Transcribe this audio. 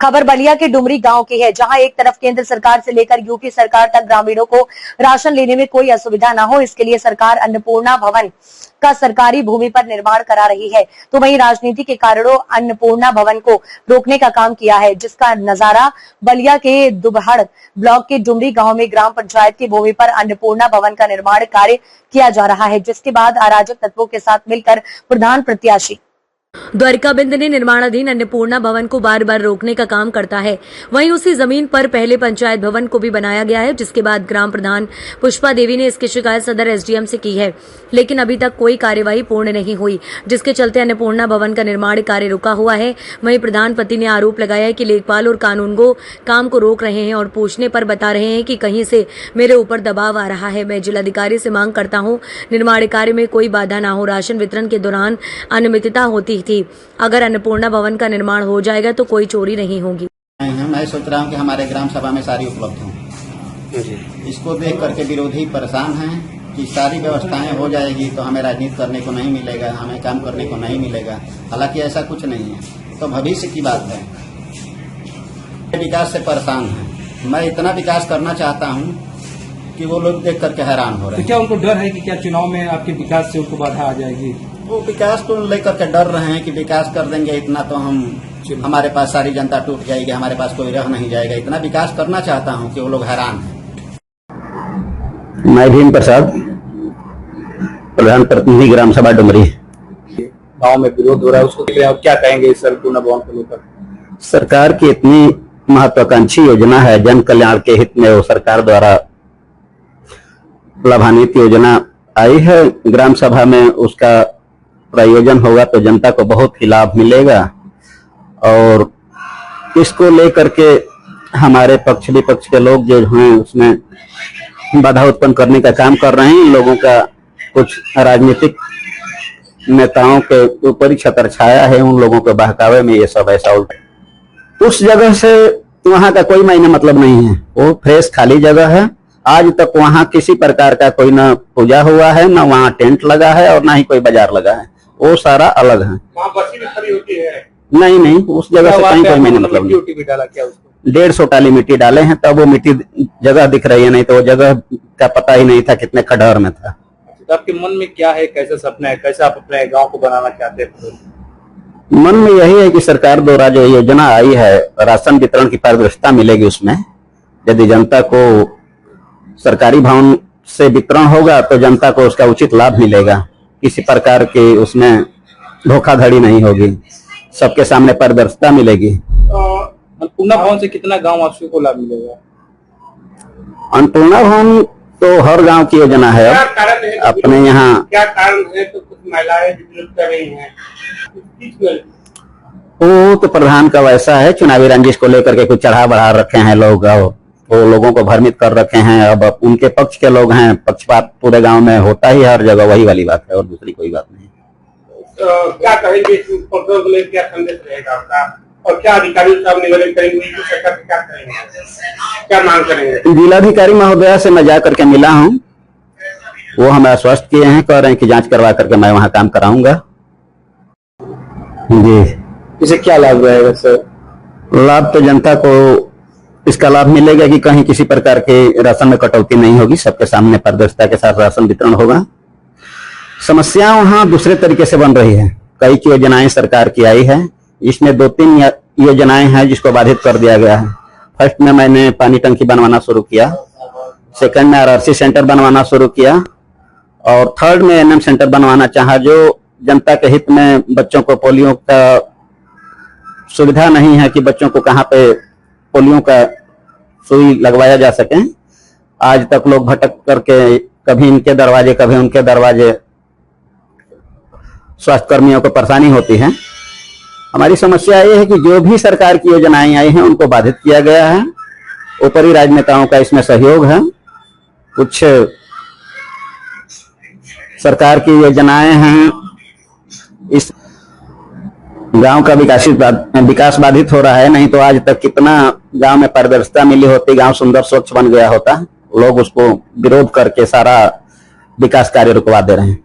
खबर बलिया के डुमरी गांव की है, जहां एक तरफ केंद्र सरकार से लेकर यूपी सरकार तक ग्रामीणों को राशन लेने में कोई असुविधा न हो, इसके लिए सरकार अन्नपूर्णा भवन का सरकारी भूमि पर निर्माण करा रही है, तो वहीं राजनीति के कारणों अन्नपूर्णा भवन को रोकने का काम किया है, जिसका नजारा बलिया के दुबहड़ ब्लॉक के डुमरी गांव में ग्राम पंचायत की भूमि पर अन्नपूर्णा भवन का निर्माण कार्य किया जा रहा है, जिसके बाद अराजक तत्वों के साथ मिलकर प्रधान प्रत्याशी द्वारिकाबिंद ने निर्माणाधीन अन्नपूर्णा भवन को बार बार रोकने का काम करता है। वहीं उसी जमीन पर पहले पंचायत भवन को भी बनाया गया है, जिसके बाद ग्राम प्रधान पुष्पा देवी ने इसकी शिकायत सदर एसडीएम से की है, लेकिन अभी तक कोई कार्यवाही पूर्ण नहीं हुई, जिसके चलते अन्नपूर्णा भवन का निर्माण कार्य रुका हुआ है। वहीं प्रधान पति ने आरोप लगाया है कि लेखपाल और कानूनगो काम को रोक रहे हैं और पूछने पर बता रहे हैं कि कहीं से मेरे ऊपर दबाव आ रहा है। मैं जिलाधिकारी से मांग करता हूँ निर्माण कार्य में कोई बाधा न हो। राशन वितरण के दौरान अनियमितता होती थी, अगर अन्नपूर्णा भवन का निर्माण हो जाएगा तो कोई चोरी नहीं होगी। मैं सोच रहा हूँ कि हमारे ग्राम सभा में सारी उपलब्ध हों। इसको देख करके विरोधी परेशान हैं कि सारी व्यवस्थाएं हो जाएगी तो हमें राजनीति करने को नहीं मिलेगा, हमें काम करने को नहीं मिलेगा। हालांकि ऐसा कुछ नहीं है, तो भविष्य की बात है। विकास से परेशान है। मैं इतना विकास करना चाहता हूँ कि वो लोग देख करके हैरान हो रहे हैं। तो क्या उनको डर है कि क्या चुनाव में आपके विकास से उनको बाधा आ जाएगी? वो विकास को लेकर के डर रहे हैं कि विकास कर देंगे इतना तो हमारे पास सारी जनता टूट जाएगी, हमारे पास कोई रह नहीं जाएगा। इतना विकास करना चाहता हूं कि वो लोग हैरान हैं। मैं भीम प्रसाद, प्रधान प्रतिनिधि ग्राम सभा डुमरी। गांव में विरोध हो रहा है, उसको देख रहे हैं, क्या कहेंगे इस अन्नपूर्णा भवन को लेकर? सरकार की इतनी महत्वाकांक्षी योजना है, जन कल्याण के हित में वो सरकार द्वारा लाभान्वित योजना आई है। ग्राम सभा में उसका प्रयोजन होगा तो जनता को बहुत ही लाभ मिलेगा, और इसको लेकर के हमारे पक्ष विपक्ष के लोग जो हैं उसमें बाधा उत्पन्न करने का काम कर रहे हैं। लोगों का कुछ राजनीतिक नेताओं के ऊपर ही छतर छाया है, उन लोगों के बहकावे में ये सब ऐसा उल्टा। उस जगह से वहां का कोई मायने मतलब नहीं है, वो फ्रेश खाली जगह है। आज तक वहां किसी प्रकार का कोई न पूजा हुआ है, न वहां टेंट लगा है और न ही कोई बाजार लगा है, वो सारा अलग है। वहाँ बसें भी खड़ी होती है? नहीं, उस जगह से कहीं कोई मैंने मतलब नहीं। डाला क्या उसको? 150 टाली मिट्टी डाले हैं, तब वो मिट्टी जगह दिख रही है, नहीं तो वो जगह का पता ही नहीं था कितने खडहर में था। तो आपके मन में क्या है, कैसा सपना है, कैसे आप अपने गाँव को बनाना चाहते हैं? मन में यही है कि सरकार द्वारा जो योजना आई है, राशन वितरण की पारदर्शिता मिलेगी उसमें। यदि जनता को सरकारी भवन से वितरण होगा तो जनता को उसका उचित लाभ मिलेगा, किसी प्रकार की उसमें धोखाधड़ी नहीं होगी, सबके सामने पारदर्शिता मिलेगी। अन्नपूर्णा भवन से कितना गांव वासियों को लाभ मिलेगा? अन्नपूर्णा भवन तो हर गांव की योजना है। अपने यहाँ क्या कारण है तो कुछ महिलाएं विरोध कर रही हैं? वो तो प्रधान का वैसा है, चुनावी रंजिश को लेकर के कुछ चढ़ा बढ़ा रखे हैं लोग, वो लोगों को भ्रमित कर रखे हैं। अब उनके पक्ष के लोग हैं, पक्षपात पूरे गांव में होता ही हर जगह, वही वाली बात है और दूसरी कोई बात नहीं। क्या कहेंगे, क्या संदेश रहेगा आपका, और क्या अधिकारी साहब निवेदन करेंगे, सरकार से क्या करेंगे, क्या मांग करेंगे? जिलाधिकारी महोदया से मैं जा करके मिला हूँ, वो हमें आश्वस्त किए हैं, कह रहे हैं कि जांच करवा करके मैं वहाँ काम कराऊंगा। जी, इसे क्या लाभ रहेगा सर? लाभ तो जनता को इसका लाभ मिलेगा कि कहीं किसी प्रकार के राशन में कटौती नहीं होगी, सबके सामने पारदर्शिता के साथ राशन वितरण होगा। समस्या वहां दूसरे तरीके से बन रही है। कई योजनाएं सरकार की आई है, इसमें 2-3 योजनाएं हैं जिसको बाधित कर दिया गया है। फर्स्ट में मैंने पानी टंकी बनवाना शुरू किया, सेकंड में आरआरसी सेंटर बनवाना शुरू किया, और थर्ड में एनएम सेंटर बनवाना चाहा, जो जनता के हित में बच्चों को पोलियो का सुविधा नहीं है कि बच्चों को कहाँ पे पोलियो का सुई लगवाया जा सके। आज तक लोग भटक करके कभी इनके दरवाजे कभी उनके दरवाजे, स्वास्थ्य कर्मियों को परेशानी होती है। हमारी समस्या ये है कि जो भी सरकार की योजनाएं आई हैं उनको बाधित किया गया है। ऊपरी राजनेताओं का इसमें सहयोग है। कुछ सरकार की योजनाएं हैं, इस गांव का विकास बाधित हो रहा है। नहीं तो आज तक कितना गांव में पारदर्शिता मिली होती, गांव सुंदर स्वच्छ बन गया होता। लोग उसको विरोध करके सारा विकास कार्य रुकवा दे रहे हैं।